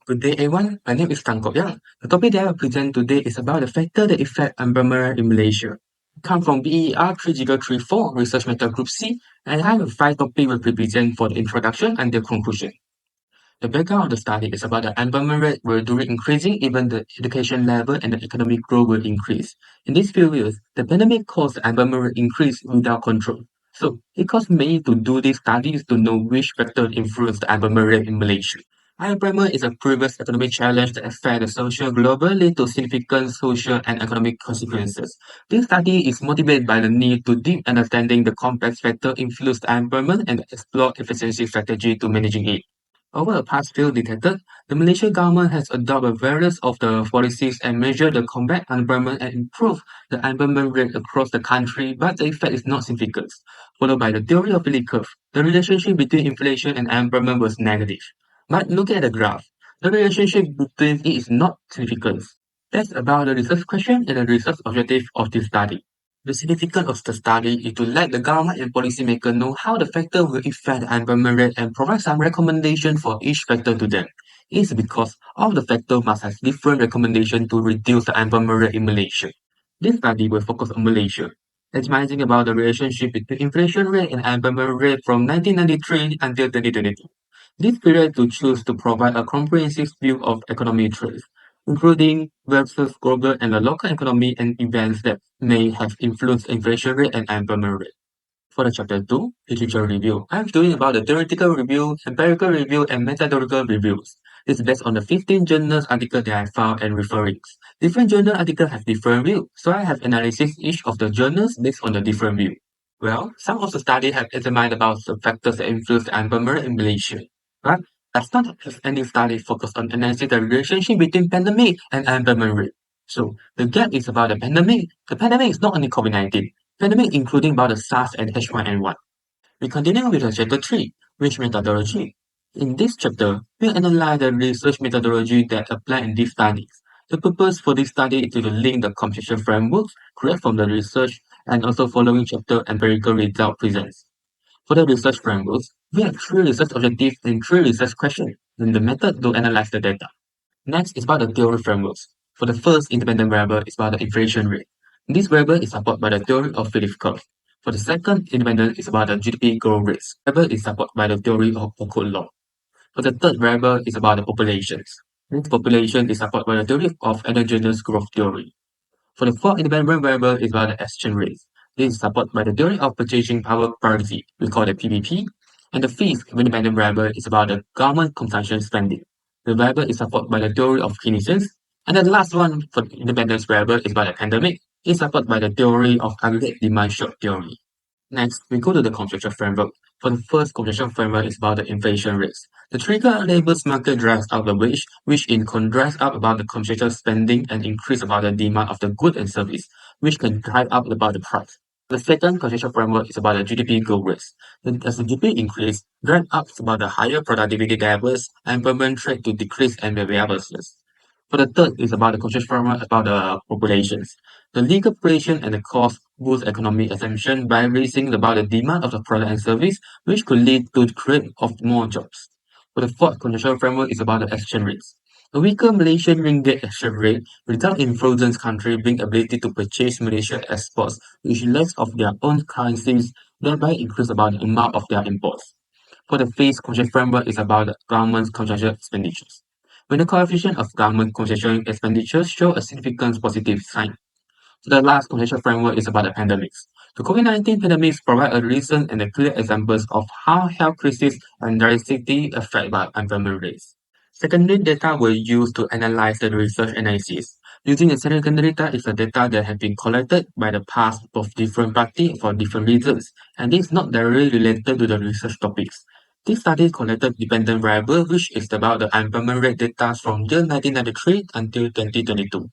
Good day, everyone. My name is Kang Kok Yang. The topic that I will present today is about the factor that affect environment in Malaysia. I come from BEER3034 Research Method Group C, and I have 5 topics will be present for the introduction and the conclusion. The background of the study is about the unemployment rate will during increasing even the education level and the economic growth will increase. In this period, the pandemic caused the unemployment rate increase without control. So it caused me to do these studies to know which factor influence the unemployment rate in Malaysia. Unemployment is a previous economic challenge that affects the social globally to significant social and economic consequences. This study is motivated by the need to deep understanding the complex factor influence the unemployment and explore efficiency strategy to managing it. Over the past few decades, the Malaysian government has adopted various of the policies and measures to combat unemployment and improve the unemployment rate across the country, but the effect is not significant. Followed by the theory of Philip curve, the relationship between inflation and unemployment was negative. But look at the graph. The relationship between it is not significant. That's about the research question and the research objective of this study. The significance of the study is to let the government and policymakers know how the factor will affect the environment rate and provide some recommendation for each factor to them. It is because all the factors must have different recommendation to reduce the environment rate in Malaysia. This study will focus on Malaysia, examining about the relationship between inflation rate and environment rate from 1993 until 2022. This period to choose to provide a comprehensive view of economic trends, including versus global and the local economy and events that may have influenced inflation rate and unemployment rate. For the chapter 2, literature review, I'm doing about the theoretical review, empirical review, and methodological reviews. It's based on the 15 journals article that I found and referrings. Different journal articles have different view, so I have analysis each of the journals based on the different view. Well, some of the study have examined about the factors that influence the unemployment rate in Malaysia, but does not have any study focused on analyzing the relationship between pandemic and unemployment rate. So the gap is about the pandemic. The pandemic is not only COVID-19. Pandemic including about the SARS and H1N1. We continue with the chapter 3, which methodology. In this chapter, we analyze the research methodology that apply in these studies. The purpose for this study is to link the computation frameworks created from the research and also following chapter empirical result presents. For the research frameworks, we have 3 research objectives and 3 research questions, and the method to analyze the data. Next is about the theory frameworks. For the first independent variable is about the inflation rate. This variable is supported by the theory of Philip curve. For the second independent is about the GDP growth rates. Variable is supported by the theory of Foucault law. For the third variable is about the populations. This population is supported by the theory of endogenous growth theory. For the fourth independent variable is about the exchange rates. This is supported by the theory of purchasing power parity, we call it PPP. And the fifth independent variable is about the government consumption spending. The variable is supported by the theory of Keynesians. And the last one for the independence variable is about the pandemic. It's supported by the theory of aggregate demand shock theory. Next, we go to the contractual framework. For the first contractual framework is about the inflation rates. The trigger labors market drives up the wage, which in turn drives up about the contractual spending and increase about the demand of the good and service, which can drive up about the price. The second contractual framework is about the GDP growth rates. As the GDP increase, drive up about the higher productivity levels, employment rate to decrease and the variables. For the third is about the contractual framework about the populations. The legal population and the cost boost economic assumption by raising about the demand of the product and service, which could lead to the creation of more jobs. For the fourth contractual framework is about the exchange rates. A weaker Malaysian ringgit exchange rate results in frozen country being ability to purchase Malaysian exports with less of their own currencies, thereby increase about the amount of their imports. For the fifth contractual framework is about the government's contractual expenditures. When the coefficient of government concession expenditures show a significant positive sign. So the last concession framework is about the pandemics. The COVID-19 pandemics provide a recent and a clear examples of how health crisis and drastically affect by unemployment rates. Secondary data were used to analyze the research analysis. Using the secondary data is the data that have been collected by the past of different parties for different reasons, and this is not directly related to the research topics. This study collected dependent variable, which is about the unemployment rate data from year 1993 until 2022.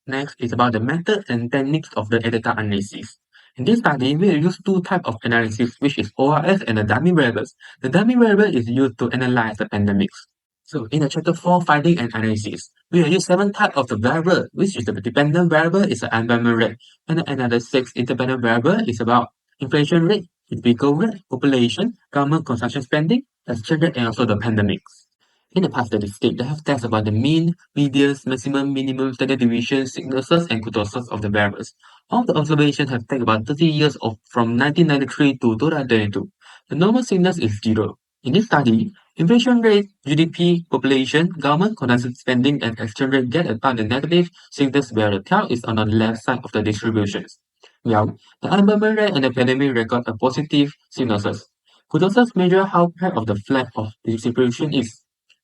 Next is about the method and techniques of the data analysis. In this study, we will use 2 types of analysis, which is ORS and the dummy variables. The dummy variable is used to analyze the pandemics. So in the chapter 4, finding and analysis, we will use 7 types of the variable, which is the dependent variable is the unemployment rate, and another 6 independent variable is about inflation rate, GDP growth rate, population, government consumption spending, exchange rate, and also the pandemics. In the past statistic, they have tests about the mean, medians, maximum, minimum, standard deviation, sicknesses, and kurtosis of the variables. All the observations have taken about 30 years from 1993 to 2022. The normal sickness is zero. In this study, inflation rate, GDP, population, government consumption spending, and exchange rate get about the negative sickness where the tail is on the left side of the distributions. Well, the unemployment rate and the pandemic record a positive sicknesses. Kurtosis measure how part of the flat of the distribution is.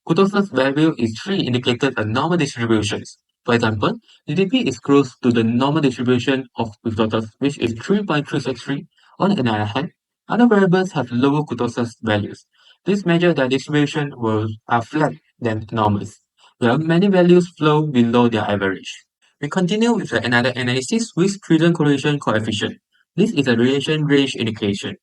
Kurtosis value is 3 indicated a normal distributions. For example, GDP is close to the normal distribution of kurtosis, which is 3.363. On the other hand, other variables have lower kurtosis values. This measure that distribution are flat than normals, while many values flow below their average. We continue with another analysis with present correlation coefficient. This is a relation range indication.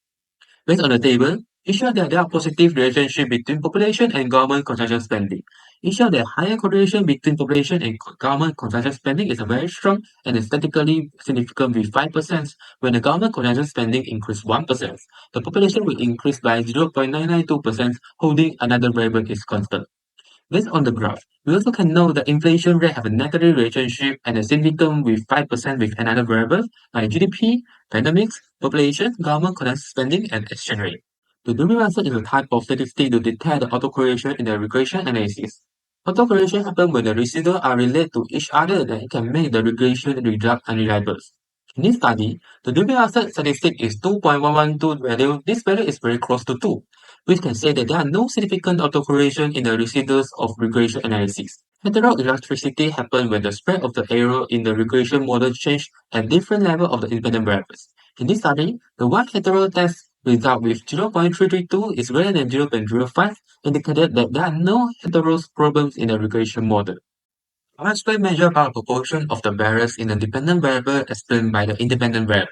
Based on the table, it shows that there are positive relationship between population and government consumption spending. It shows that higher correlation between population and government consumption spending is a very strong and statistically significant with 5%. When the government consumption spending increase 1%, the population will increase by 0.992%, holding another variable is constant. Based on the graph, we also can know that inflation rate have a negative relationship and a significant with 5% with another variable like GDP, pandemics, population, government consumption spending, and exchange rate. The Dewey method is a type of statistic to detect the autocorrelation in the regression analysis. Autocorrelation happens when the residuals are related to each other that it can make the regression result unreliable. In this study, the Dewey method statistic is 2.112 value. This value is very close to 2. We can say that there are no significant autocorrelation in the residuals of regression analysis. Heteroelectricity happens when the spread of the error in the regression model change at different levels of the independent variables. In this study, the one hetero test result with 0.332 is greater than 0.05, indicated that there are no heteros problems in the regression model. R-square measure about proportion of the variance in a dependent variable explained by the independent variable.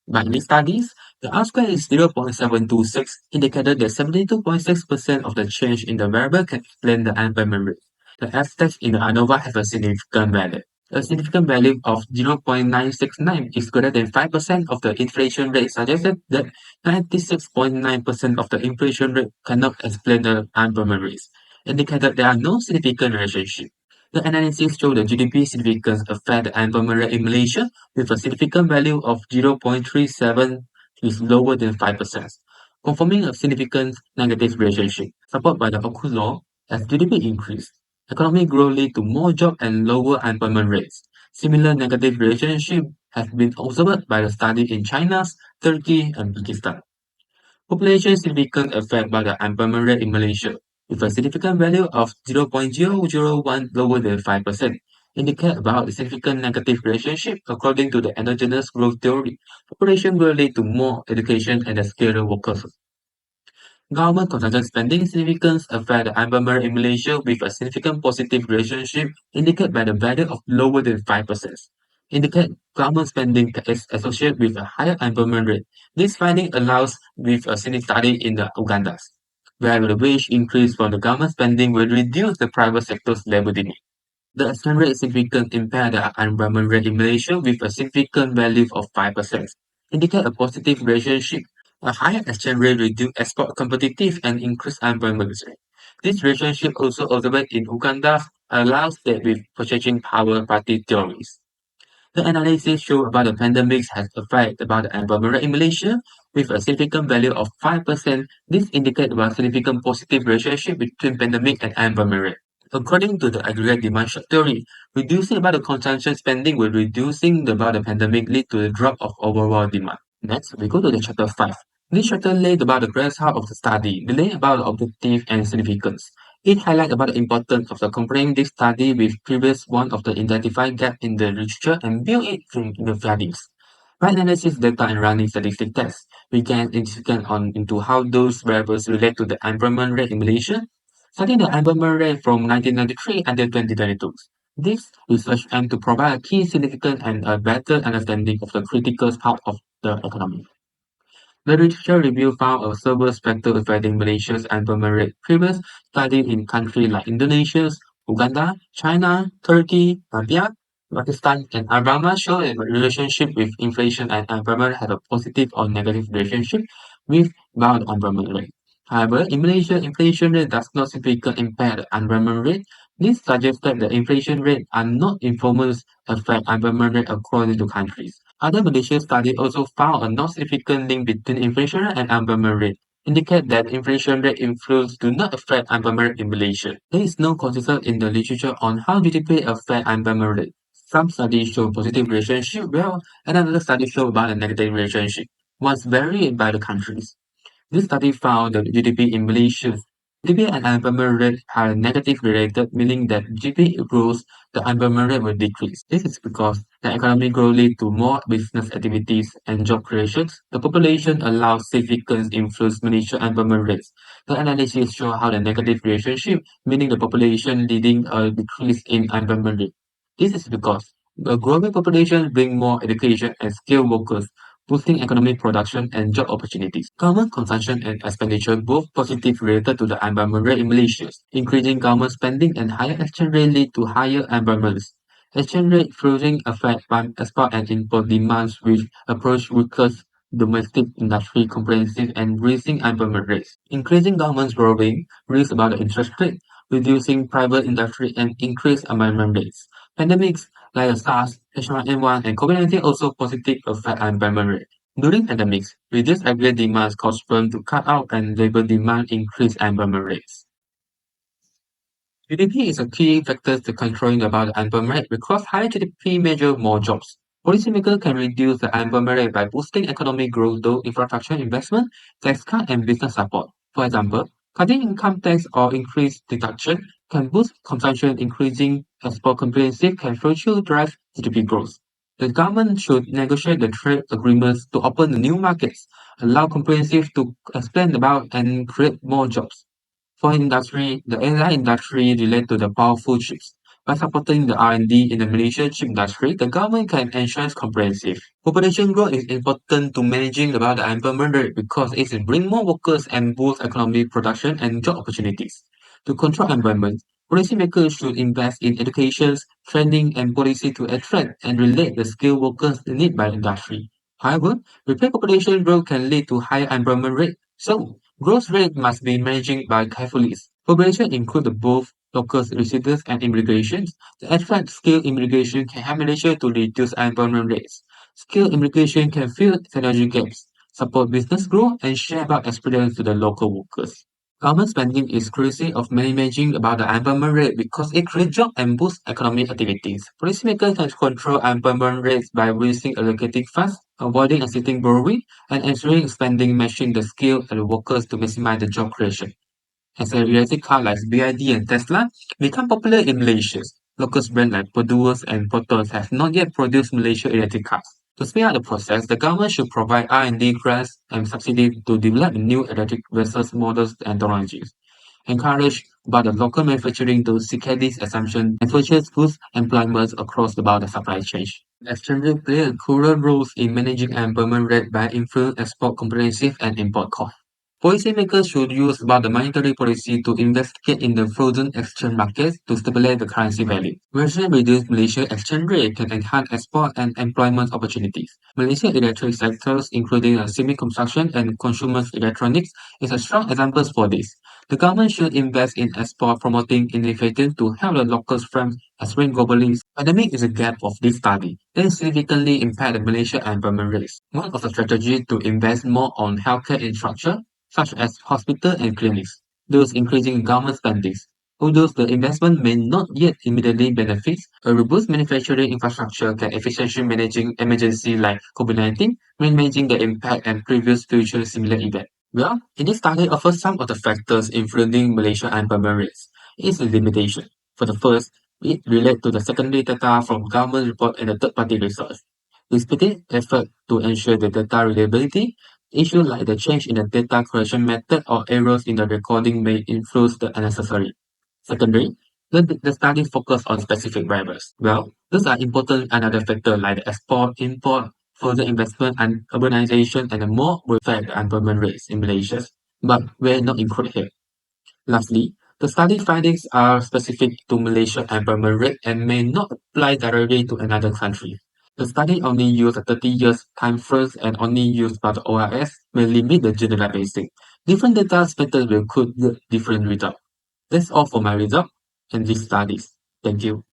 By these studies, the R-square is 0.726, indicated that 72.6% of the change in the variable can explain the unemployment rate. The F-test in the ANOVA have a significant value. A significant value of 0.969 is greater than 5% of the inflation rate suggested that 96.9% of the inflation rate cannot explain the unemployment rates, indicated there are no significant relationship. The analysis showed the GDP significance affect the unemployment rate in Malaysia with a significant value of 0.37 is lower than 5%, confirming a significant negative relationship. Supported by the Oku law, as GDP increased, economic growth lead to more jobs and lower unemployment rates. Similar negative relationship have been observed by the study in China, Turkey, and Pakistan. Population significant effect by the unemployment rate in Malaysia, with a significant value of 0.001 lower than 5%, indicate about the significant negative relationship according to the endogenous growth theory. Population will lead to more education and skilled workers. Government consumption spending significance affect the unemployment in Malaysia with a significant positive relationship indicated by the value of lower than 5%. Indicate government spending is associated with a higher unemployment rate. This finding allows with a cynic study in the Uganda, where the wage increase from the government spending will reduce the private sector's labor demand. The exchange rate significant impair the unemployment rate in Malaysia with a significant value of 5%, indicate a positive relationship. A higher exchange rate reduce export competitive and increase unemployment rate. This relationship also observed in Uganda allows that with purchasing power party theories. The analysis show about the pandemics has affected about the unemployment rate in Malaysia with a significant value of 5%. This indicates about significant positive relationship between pandemic and unemployment rate. According to the aggregate demand shock theory, reducing about the consumption spending will reducing about the pandemic lead to the drop of overall demand. Next, we go to the chapter 5. This chapter lays about the grasshopper of the study, the lay about the objective and significance. It highlights about the importance of the comparing this study with previous one of the identified gap in the literature and build it from the findings. By analysis data and running statistic tests, we can insight into how those variables relate to the unemployment rate in Malaysia, studying the unemployment rate from 1993 until 2022. This research aims to provide a key significant and a better understanding of the critical part of the economy. The literature review found a several factors affecting Malaysia's unemployment rate. Previous studies in countries like Indonesia, Uganda, China, Turkey, Zambia, Pakistan, and Alabama show that the relationship with inflation and unemployment have a positive or negative relationship with about unemployment rate. However, in Malaysia, inflation rate does not significantly impact the unemployment rate. This suggests that the inflation rate are not informers affect unemployment rate according to countries. Other Malaysian studies also found a non-significant link between inflation rate and unemployment rate, indicate that inflation rate influence do not affect unemployment rate in Malaysia. There is no consensus in the literature on how GDP affect unemployment rate. Some studies show positive relationship, while another study show about a negative relationship. Once varied by the countries. This study found that GDP in Malaysia, GDP and unemployment rate are negatively related, meaning that GDP grows, the unemployment rate will decrease. This is because the economic growth leads to more business activities and job creations. The population allows significant influence Malaysia unemployment rates. The analysis show how the negative relationship, meaning the population leading a decrease in unemployment rate. This is because the growing population bring more education and skilled workers boosting economic production and job opportunities. Government consumption and expenditure both positive related to the unemployment rate in Malaysia. Increasing government spending and higher exchange rate lead to higher unemployment. Exchange rate freezing affect export and import demands which approach weakest domestic industry comprehensive and raising unemployment rates. Increasing government's borrowing risks about the interest rate, reducing private industry and increased unemployment rates. Pandemics like the SARS, H1N1, and COVID-19 also positive affect unemployment rate. During pandemics, reduced aggregate demands caused firms to cut out and labor demand increased unemployment rates. GDP is a key factor to controlling about the unemployment rate because higher GDP measure more jobs. Policymakers can reduce the unemployment rate by boosting economic growth through infrastructure investment, tax cut, and business support. For example, cutting income tax or increased deduction can boost consumption, increasing export comprehensive can further drive GDP growth. The government should negotiate the trade agreements to open the new markets, allow comprehensive to expand about and create more jobs. For industry, the AI industry relate to the powerful chips. By supporting the R&D in the Malaysian chip industry, the government can ensure comprehensive. Population growth is important to managing about the unemployment rate because it will bring more workers and boost economic production and job opportunities. To control unemployment, policymakers should invest in education, training, and policy to attract and relate the skilled workers needed by the industry. However, rapid population growth can lead to higher unemployment rate. So, growth rate must be managed by carefully. Population include both local residents and immigrations. The attract skilled immigration can help Malaysia to reduce unemployment rates. Skilled immigration can fill technology gaps, support business growth, and share about experience to the local workers. Government spending is crucial of managing about the unemployment rate because it creates jobs and boosts economic activities. Policymakers can control unemployment rates by reducing allocating funds, avoiding existing borrowing, and ensuring spending matching the skill and the workers to maximize the job creation. As a electric car like BYD and Tesla become popular in Malaysia, local brands like Peduas and Proton have not yet produced Malaysia electric cars. To speed up the process, the government should provide R&D grants and subsidies to develop new electric vehicles models and technologies. Encourage about the local manufacturing to secure this assumption and purchase goods employment across the border supply chain. Exchange play a crucial role in managing unemployment rate by influencing export comprehensive and import costs. Policymakers should use about the monetary policy to investigate in the frozen exchange markets to stabilize the currency value. Version reduced Malaysia exchange rate can enhance export and employment opportunities. Malaysia electric sectors, including semi-construction and consumer electronics, is a strong example for this. The government should invest in export promoting initiatives to help the local firms expand globally. Pandemic is a gap of this study. They significantly impact the Malaysia employment rates. One of the strategies to invest more on healthcare infrastructure such as hospitals and clinics, thus increasing government spending. Although the investment may not yet immediately benefit, a robust manufacturing infrastructure can efficiently managing emergency like COVID-19, managing the impact and previous future similar events. Well, in this study offers some of the factors influencing Malaysia unemployment rates. Its limitation. For the first, it relates to the secondary data from government report and the third-party research. Repeated effort to ensure the data reliability. Issues like the change in the data collection method or errors in the recording may influence the unnecessary. Secondary, the study focus on specific drivers. Well, these are important another factor like the export, import, further investment and urbanization and the more will affect the unemployment rates in Malaysia, but we're not included here. Lastly, the study findings are specific to Malaysia employment rate and may not apply directly to another country. The study only used a 30 years time frame and only used by the ORS may limit the generalization. Different data methods will could yield different results. That's all for my result and these studies. Thank you.